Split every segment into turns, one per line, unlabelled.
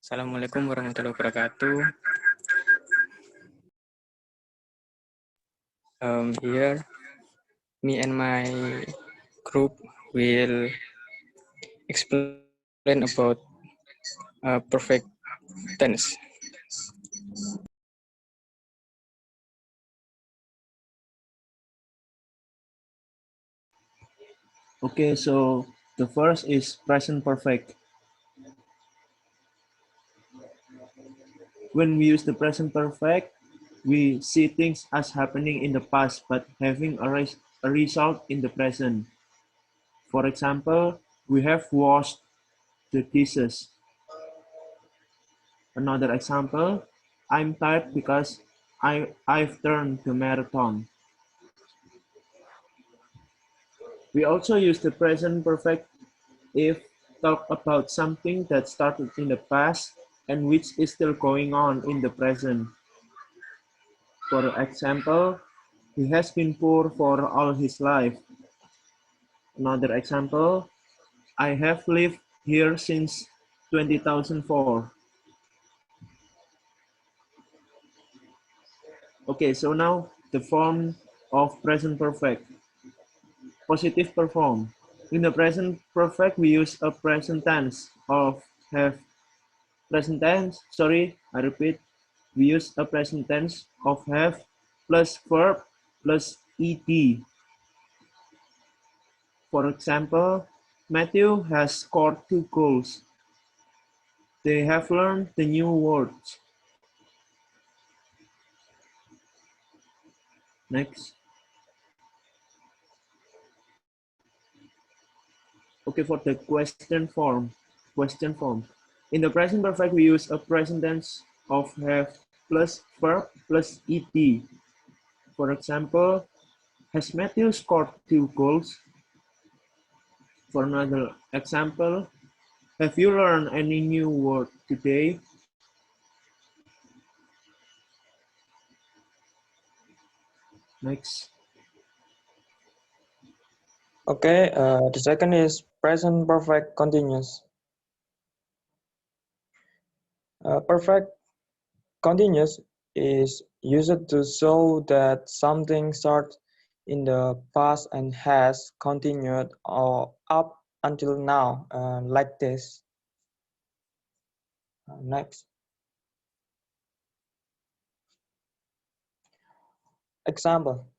Assalamualaikum warahmatullahi wabarakatuh. Here, me and my group will explain about perfect tense.
Okay, so the first is present perfect. When we use the present perfect, we see things as happening in the past but having a result in the present. For example, we have washed the dishes. Another example, I'm tired because I've turned the marathon. We also use the present perfect if talk about something that started in the past and which is still going on in the present. For example, he has been poor for all his life. Another example, I have lived here since 2004. Okay, so now the form of present perfect. Positive perform. In the present perfect, we use a present tense of have. Present tense, sorry, I repeat. We use a present tense of have plus verb plus ed. For example, Matthew has scored 2 goals. They have learned the new words. Next. Okay, for the question form. Question form. In the present perfect, we use a present tense of have plus verb plus ed. For example, has Matthew scored 2 goals? For another example, have you learned any new word today? Next.
Okay, the second is present perfect continuous. Perfect continuous is used to show that something started in the past and has continued or up until now, like this. Next. Example.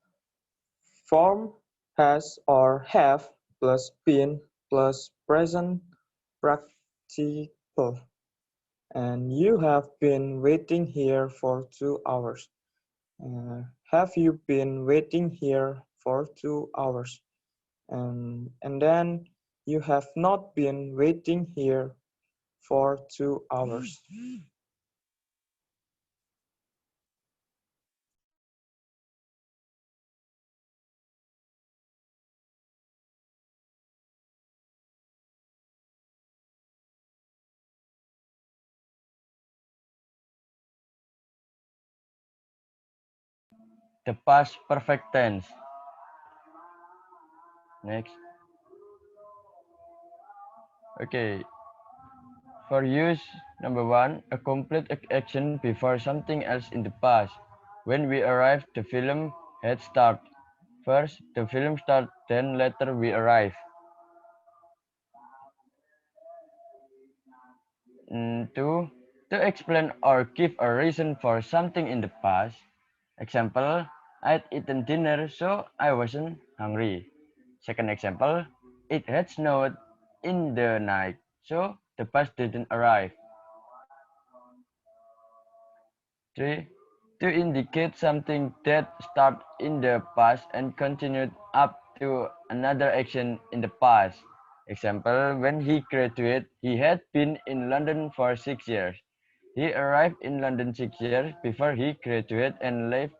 Form has or have plus been plus present participle. And you have been waiting here for 2 hours. Have you been waiting here for 2 hours? And then you have not been waiting here for 2 hours.
The past perfect tense. Next. Okay. For use, number 1, a complete action before something else in the past. When we arrived, the film had started. First, the film started, then later we arrived. 2, to explain or give a reason for something in the past. Example, I'd eaten dinner, so I wasn't hungry. Second example, it had snowed in the night, so the bus didn't arrive. 3, to indicate something that started in the past and continued up to another action in the past. Example, when he graduated, he had been in London for 6 years. He arrived in London 6 years before he graduated and lived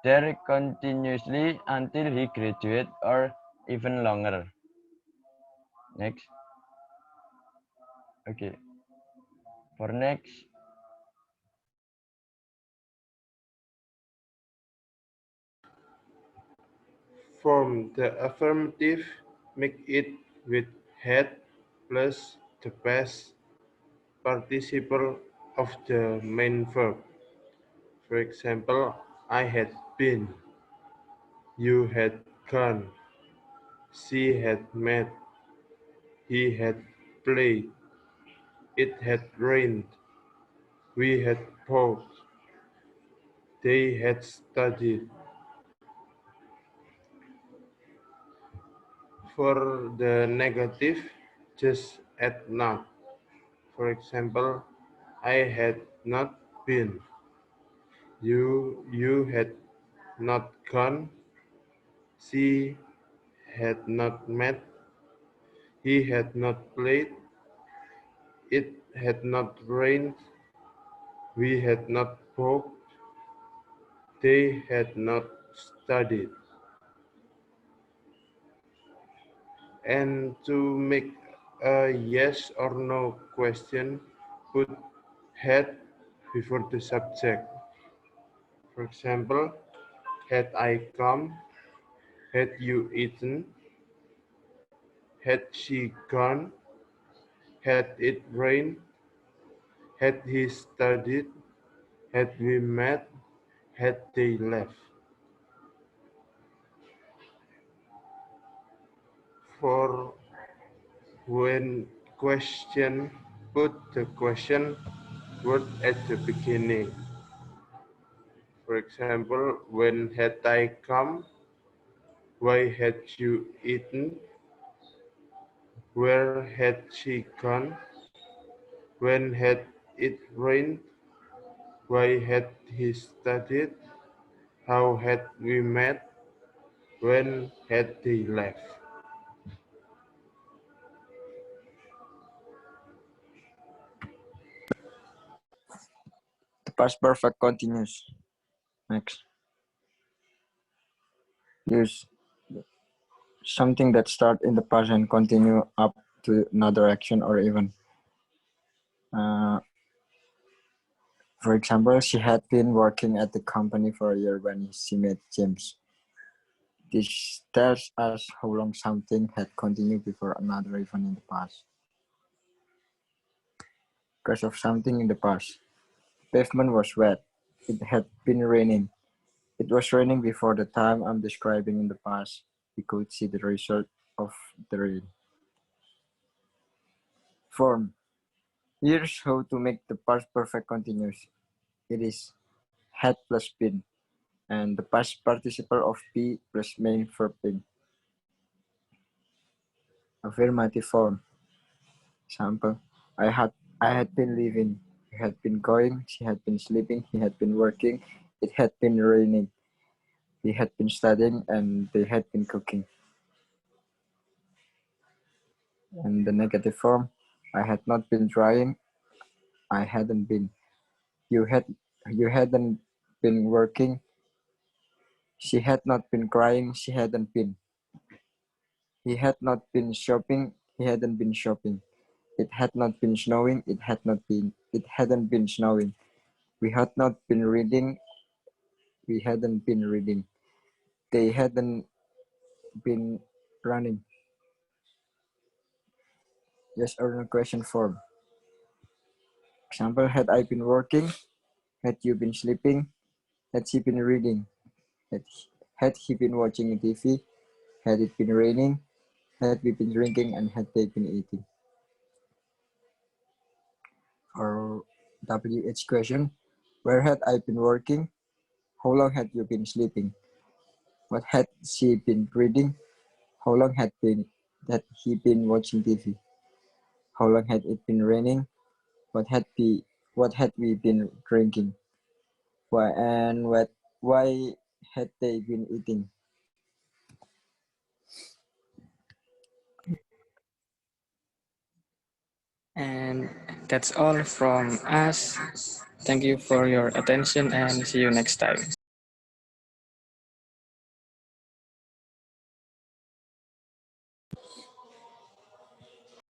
there continuously until he graduated or even longer. Next. Okay. For next.
Form the affirmative, make it with had plus the past participle of the main verb. For example, I had been, you had gone, she had met, he had played, it had rained, we had walked, they had studied. For the negative, just add not. For example, I had not been, you had not gone, she had not met, he had not played, it had not rained, we had not walked, they had not studied. And to make a yes or no question, put had before the subject. For example, had I come, had you eaten, had she gone, had it rained, had he studied, had we met, had they left. For when question, put the question word at the beginning. For example, when had I come? Why had you eaten? Where had she gone? When had it rained? Why had he studied? How had we met? When had they left?
The past perfect continuous. Next. Use something that start in the past and continue up to another action or even. For example, she had been working at the company for a year when she met James. This tells us how long something had continued before another event in the past. Because of something in the past. Pavement was wet. It had been raining. It was raining before the time I'm describing in the past. We could see the result of the rain. Form. Here's how to make the past perfect continuous. It is had plus been, and the past participle of be plus main verb been. Affirmative form. Example: I had been living. He had been going. She had been sleeping. He had been working. It had been raining. He had been studying, and they had been cooking. And the negative form: I had not been trying. I hadn't been. You hadn't been working. She had not been crying. She hadn't been. He had not been shopping. He hadn't been shopping. It had not been snowing. It hadn't been snowing. We had not been reading. We hadn't been reading. They hadn't been running. Yes or no question form. Example: had I been working? Had you been sleeping? Had she been reading? Had he been watching TV? Had it been raining? Had we been drinking? And had they been eating? Or WH question: where had I been working? How long had you been sleeping? What had she been reading? How long had he been watching TV? How long had it been raining? What had we been drinking? Why had they been eating?
And that's all from us. Thank you for your attention and see you next time.